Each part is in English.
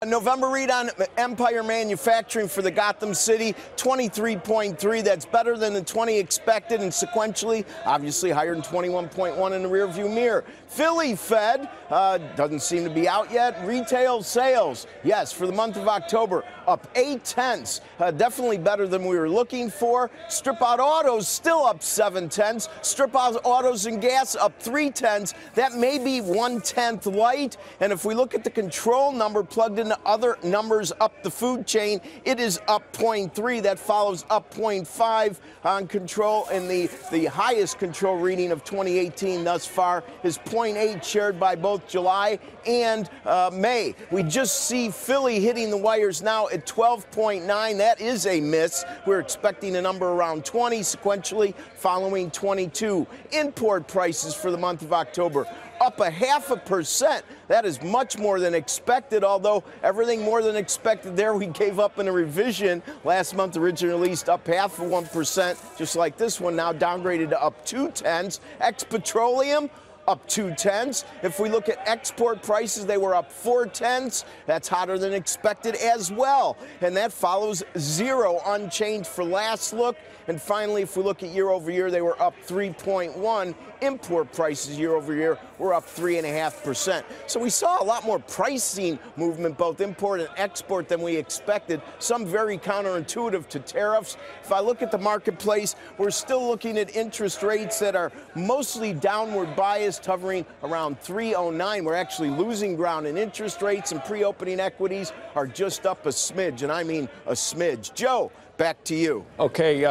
November read on Empire Manufacturing for the Gotham City, 23.3. That's better than the 20 expected, and sequentially, obviously higher than 21.1 in the rearview mirror. Philly Fed doesn't seem to be out yet. Retail sales, yes, for the month of October, up 0.8. Definitely better than we were looking for. Strip out autos still up 0.7. Strip out autos and gas up 0.3. That may be 1/10 light. And if we look at the control number plugged into other numbers up the food chain, it is up 0.3. That follows up 0.5 on control, and the highest control reading of 2018 thus far is 0.8, shared by both July and May. We just see Philly hitting the wires now at 12.9. That is a miss. We're expecting a number around 20 sequentially, following 22. Import prices for the month of October up 0.5%. That is much more than expected, although everything more than expected there we gave up in a revision. Last month originally released up 0.5%, just like this one, now downgraded to up 0.2. Ex-petroleum up 0.2. If we look at export prices, they were up 0.4. That's hotter than expected as well. And that follows 0 unchanged for last look. And finally, if we look at year over year, they were up 3.1. Import prices year over year were up 3.5%. So we saw a lot more pricing movement, both import and export, than we expected. Some very counterintuitive to tariffs. If I look at the marketplace, we're still looking at interest rates that are mostly downward biased, hovering around 3.09. We're actually losing ground in interest rates, and pre-opening equities are just up a smidge, and I mean a smidge. Joe, back to you. Okay,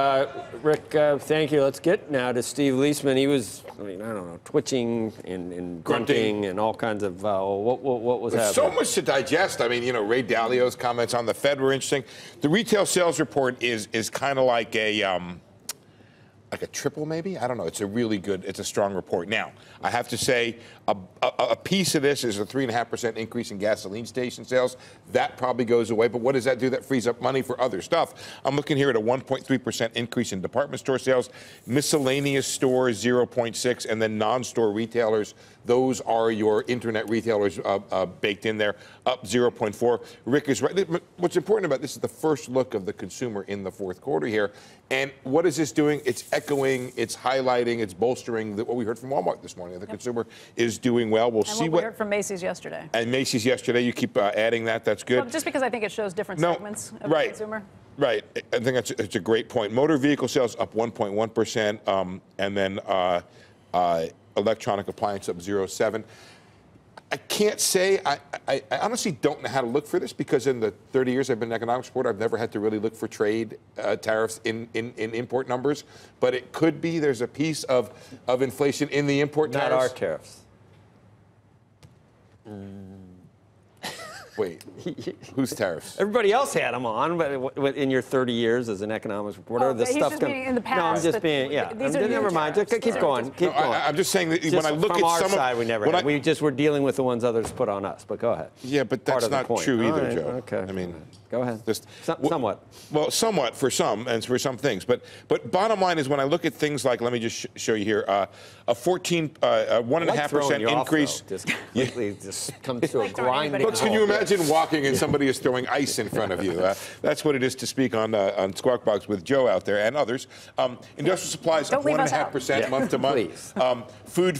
Rick, thank you. Let's get now to Steve Liesman. He was, I don't know, twitching and grunting and all kinds of, what was happening? So much to digest. I mean, you know, Ray Dalio's comments on the Fed were interesting. The retail sales report is kind of like a triple, maybe? I don't know. It's a really good, it's a strong report. Now, I have to say, a piece of this is a 3.5% increase in gasoline station sales. That probably goes away, but what does that do? That frees up money for other stuff. I'm looking here at a 1.3% increase in department store sales, miscellaneous stores 0.6, and then non-store retailers. Those are your internet retailers baked in there, up 0.4. Rick is right. What's important about this is the first look of the consumer in the fourth quarter here. And what is this doing? It's echoing, it's highlighting, it's bolstering what we heard from Walmart this morning. The consumer is doing well. We'll see what we heard from Macy's yesterday. And Macy's yesterday. You keep adding that. That's good. Well, just because I think it shows different segments of the consumer. Right. I think it's a great point. Motor vehicle sales up 1.1%, and then electronic appliance up 0.7. I can't say, I honestly don't know how to look for this, because in the 30 years I've been an economics reporter, I've never had to really look for trade tariffs in import numbers. But it could be there's a piece of inflation in the import tariffs. Not our tariffs. Wait, whose tariffs? Everybody else had them on, but in your 30 years as an economics reporter, the he's stuff's just being in the past. No, I'm just being, yeah. Never mind. Just keep going. Keep going. I'm just saying that just when I look from at our some side, of, we never had. We just were dealing with the ones others put on us. But go ahead. Yeah, but that's not true either, Joe. Okay. I mean, go ahead. Just somewhat. Well, somewhat for some, and for some things. But bottom line is, when I look at things like, let me just show you here, a 1.5% increase. Just completely just comes to a grind. Folks, can you imagine walking and somebody is throwing ice in front of you? That's what it is to speak on Squawk Box with Joe out there and others. Industrial supplies up 1.5% month to month. Food,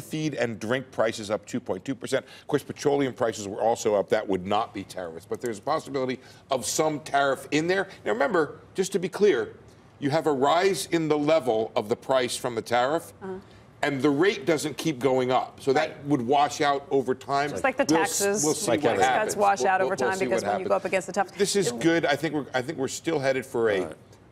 feed, and drink prices up 2.2%. Of course, petroleum prices were also up. That would not be tariffs, but there's a possibility of some tariff in there. Now, remember, just to be clear, you have a rise in the level of the price from the tariff. And the rate doesn't keep going up, so that would wash out over time. Just like the taxes, we'll see what happens. Cuts wash out over time because when you go up against the tough. This is good. I think we're still headed for a.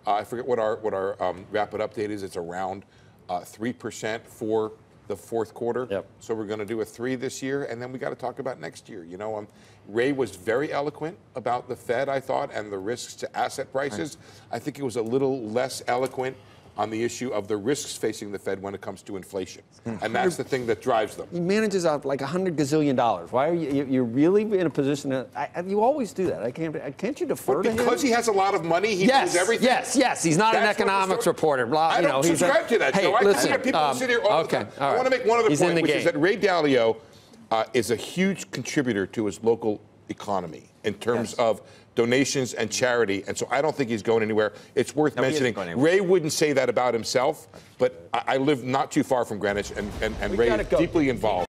I forget what our rapid update is. It's around 3% for the fourth quarter. Yep. So we're going to do a 3 this year, and then we got to talk about next year. You know, Ray was very eloquent about the Fed, I thought, and the risks to asset prices. I think he was a little less eloquent on the issue of the risks facing the Fed when it comes to inflation. And that's the thing that drives them. He manages out like $100 gazillion. Why are you're really in a position to, you always do that. Can't you defer to him? Because he has a lot of money, he does everything. Yes. He's not an economics reporter. I don't subscribe to that, Joe. I see people sit here all the time. I want to make one other point, which is that Ray Dalio is a huge contributor to his local economy in terms of donations and charity, and so I don't think he's going anywhere. It's worth mentioning. Ray wouldn't say that about himself, but I live not too far from Greenwich, and Ray's deeply involved.